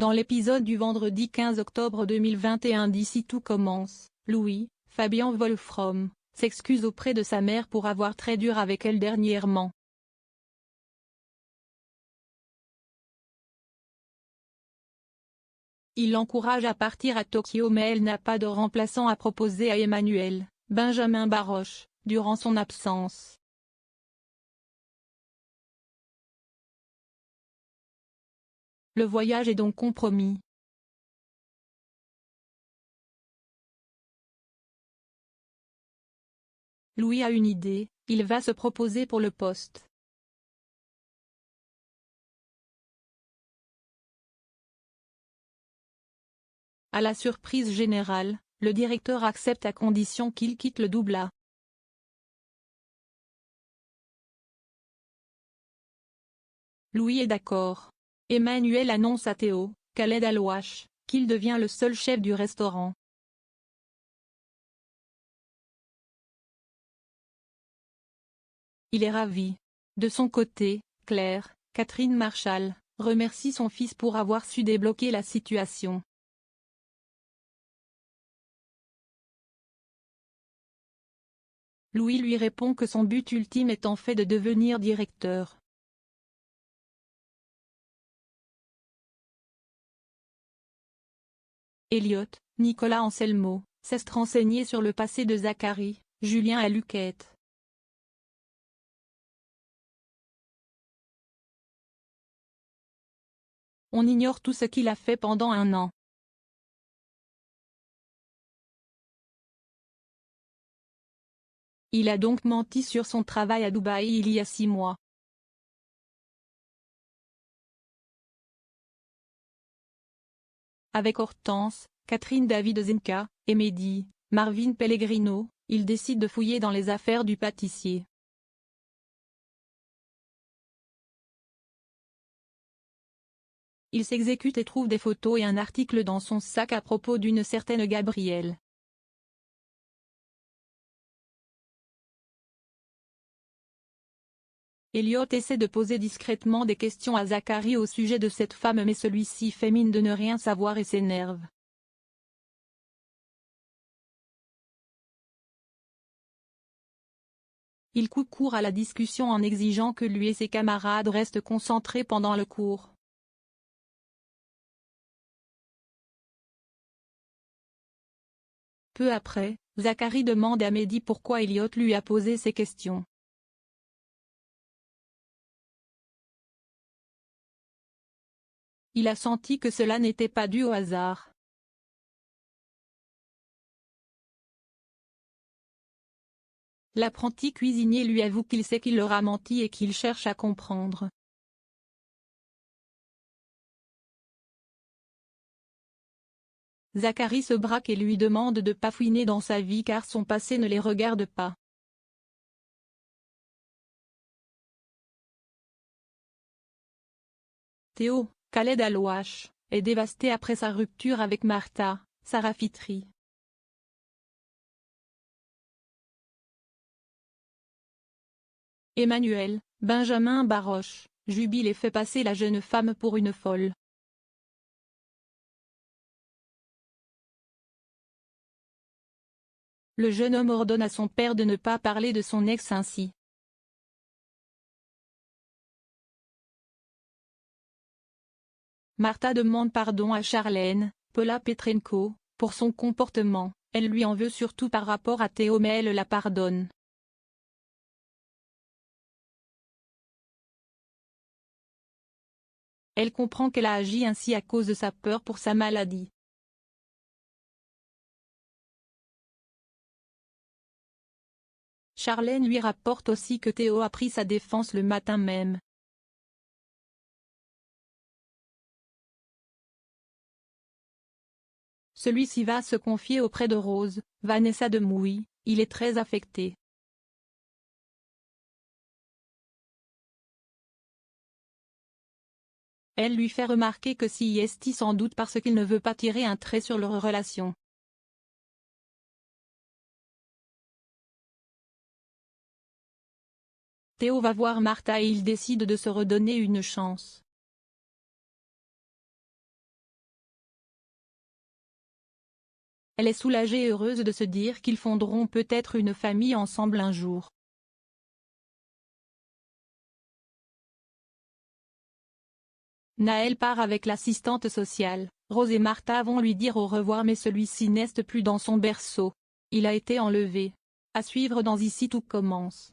Dans l'épisode du vendredi 15 octobre 2021 d'Ici tout commence, Louis, Fabian Wolfrom, s'excuse auprès de sa mère pour avoir très dur avec elle dernièrement. Il l'encourage à partir à Tokyo mais elle n'a pas de remplaçant à proposer à Emmanuel, Benjamin Baroche, durant son absence. Le voyage est donc compromis. Louis a une idée, il va se proposer pour le poste. À la surprise générale, le directeur accepte à condition qu'il quitte le Doubla. Louis est d'accord. Emmanuel annonce à Théo, Khaled Alouache, qu'il devient le seul chef du restaurant. Il est ravi. De son côté, Claire, Catherine Marchal, remercie son fils pour avoir su débloquer la situation. Louis lui répond que son but ultime est en fait de devenir directeur. Elliot, Nicolas Anselmo, s'est renseigné sur le passé de Zachary, Julien à Luquette. On ignore tout ce qu'il a fait pendant un an. Il a donc menti sur son travail à Dubaï il y a 6 mois. Avec Hortense, Catherine David Zenka, et Mehdi, Marvin Pellegrino, il décide de fouiller dans les affaires du pâtissier. Il s'exécute et trouve des photos et un article dans son sac à propos d'une certaine Gabrielle. Elliot essaie de poser discrètement des questions à Zachary au sujet de cette femme mais celui-ci fait mine de ne rien savoir et s'énerve. Il coupe court à la discussion en exigeant que lui et ses camarades restent concentrés pendant le cours. Peu après, Zachary demande à Mehdi pourquoi Elliot lui a posé ces questions. Il a senti que cela n'était pas dû au hasard. L'apprenti cuisinier lui avoue qu'il sait qu'il leur a menti et qu'il cherche à comprendre. Zachary se braque et lui demande de pas fouiner dans sa vie car son passé ne les regarde pas. Théo, Khaled Alouache, est dévasté après sa rupture avec Martha, Sarah Fitri. Emmanuel, Benjamin Baroche, jubile et fait passer la jeune femme pour une folle. Le jeune homme ordonne à son père de ne pas parler de son ex ainsi. Martha demande pardon à Charlène, Paula Petrenko, pour son comportement, elle lui en veut surtout par rapport à Théo mais elle la pardonne. Elle comprend qu'elle a agi ainsi à cause de sa peur pour sa maladie. Charlène lui rapporte aussi que Théo a pris sa défense le matin même. Celui-ci va se confier auprès de Rose, Vanessa de Mouy, il est très affecté. Elle lui fait remarquer que si est sans doute parce qu'il ne veut pas tirer un trait sur leur relation. Théo va voir Martha et ils décident de se redonner une chance. Elle est soulagée et heureuse de se dire qu'ils fonderont peut-être une famille ensemble un jour. Naël part avec l'assistante sociale. Rose et Martha vont lui dire au revoir mais celui-ci n'est plus dans son berceau. Il a été enlevé. À suivre dans Ici tout commence.